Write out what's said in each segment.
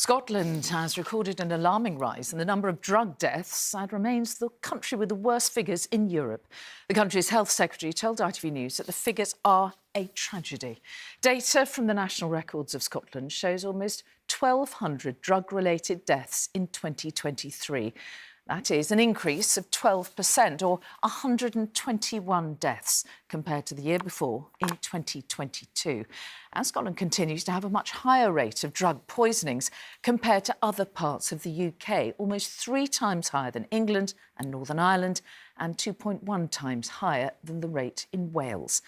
Scotland has recorded an alarming rise in the number of drug deaths and remains the country with the worst figures in Europe. The country's health secretary told ITV News that the figures are a tragedy. Data from the National Records of Scotland shows almost 1,200 drug-related deaths in 2023. That is an increase of 12%, or 121 deaths, compared to the year before in 2022. And Scotland continues to have a much higher rate of drug poisonings compared to other parts of the UK, almost 3 times higher than England and Northern Ireland, and 2.1 times higher than the rate in Wales.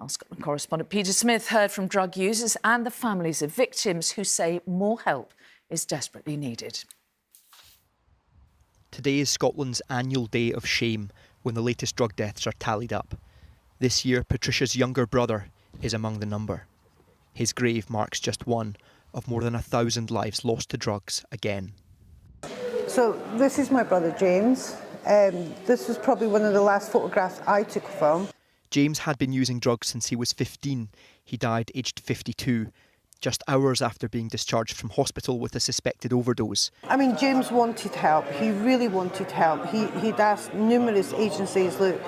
Our Scotland correspondent Peter Smith heard from drug users and the families of victims who say more help is desperately needed. Today is Scotland's annual day of shame when the latest drug deaths are tallied up. This year, Patricia's younger brother is among the number. His grave marks just one of more than 1,000 lives lost to drugs again. So this is my brother James. This was probably one of the last photographs I took of him. James had been using drugs since he was 15. He died aged 52. Just hours after being discharged from hospital with a suspected overdose. I mean, James wanted help. He really wanted help. He'd asked numerous agencies, look,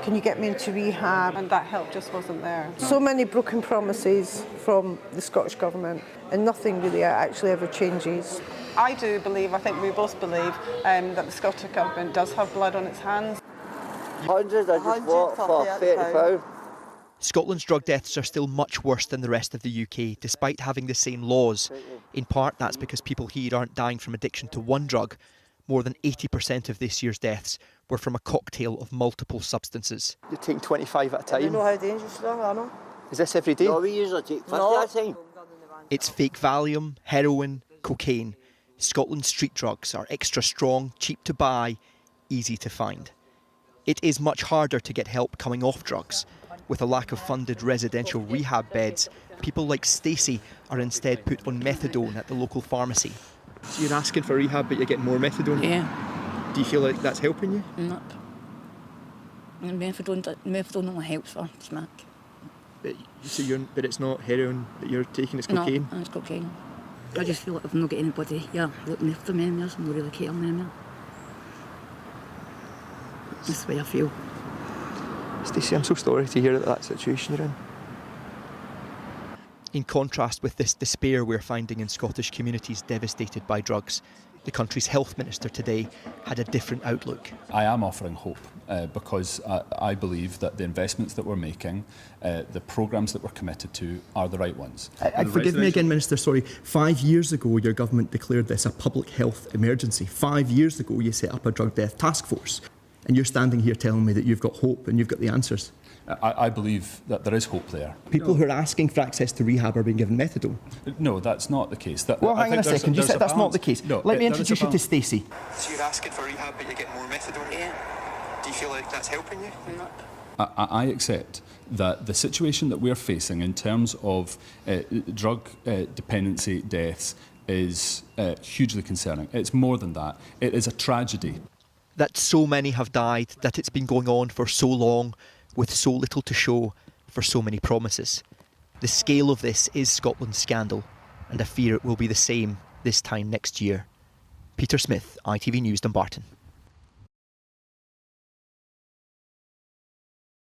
can you get me into rehab? And that help just wasn't there. So many broken promises from the Scottish Government, and nothing really actually ever changes. I do believe, I think we both believe, that the Scottish Government does have blood on its hands. Hundreds, I just bought for £30. Scotland's drug deaths are still much worse than the rest of the UK, despite having the same laws. In part, that's because people here aren't dying from addiction to one drug. More than 80% of this year's deaths were from a cocktail of multiple substances. You're taking 25 at a time? You know how dangerous they are, I know. Is this every day? No, we usually take 50 at a time. It's fake Valium, heroin, cocaine. Scotland's street drugs are extra strong, cheap to buy, easy to find. It is much harder to get help coming off drugs. With a lack of funded residential rehab beds, people like Stacey are instead put on methadone at the local pharmacy. So you're asking for rehab, but you're getting more methadone? Yeah. Do you feel like that's helping you? No. Methadone only helps for smack. But it's not heroin that you're taking, it's cocaine? No, it's cocaine. I just feel like I've not got anybody looking after me anymore, so I'm not really caring anymore. That's the way I feel. Stacey, I'm so sorry to hear that situation you're in. In contrast with this despair we're finding in Scottish communities devastated by drugs, the country's health minister today had a different outlook. I am offering hope because I believe that the investments that we're making, the programmes that we're committed to, are the right ones. Forgive me again, Minister, sorry. 5 years ago, your government declared this a public health emergency. 5 years ago, you set up a drug death task force. And you're standing here telling me that you've got hope and you've got the answers. I believe that there is hope there. People who are asking for access to rehab are being given methadone. No, that's not the case. Well, hang on a second. You said that's not the case. No, Let me introduce you to Stacey. So you're asking for rehab, but you're getting more methadone? Yeah. Do you feel like that's helping you? No. I accept that the situation that we're facing in terms of drug dependency deaths is hugely concerning. It's more than that. It is a tragedy. That so many have died, that it's been going on for so long, with so little to show for so many promises. The scale of this is Scotland's scandal, and I fear it will be the same this time next year. Peter Smith, ITV News, Dumbarton.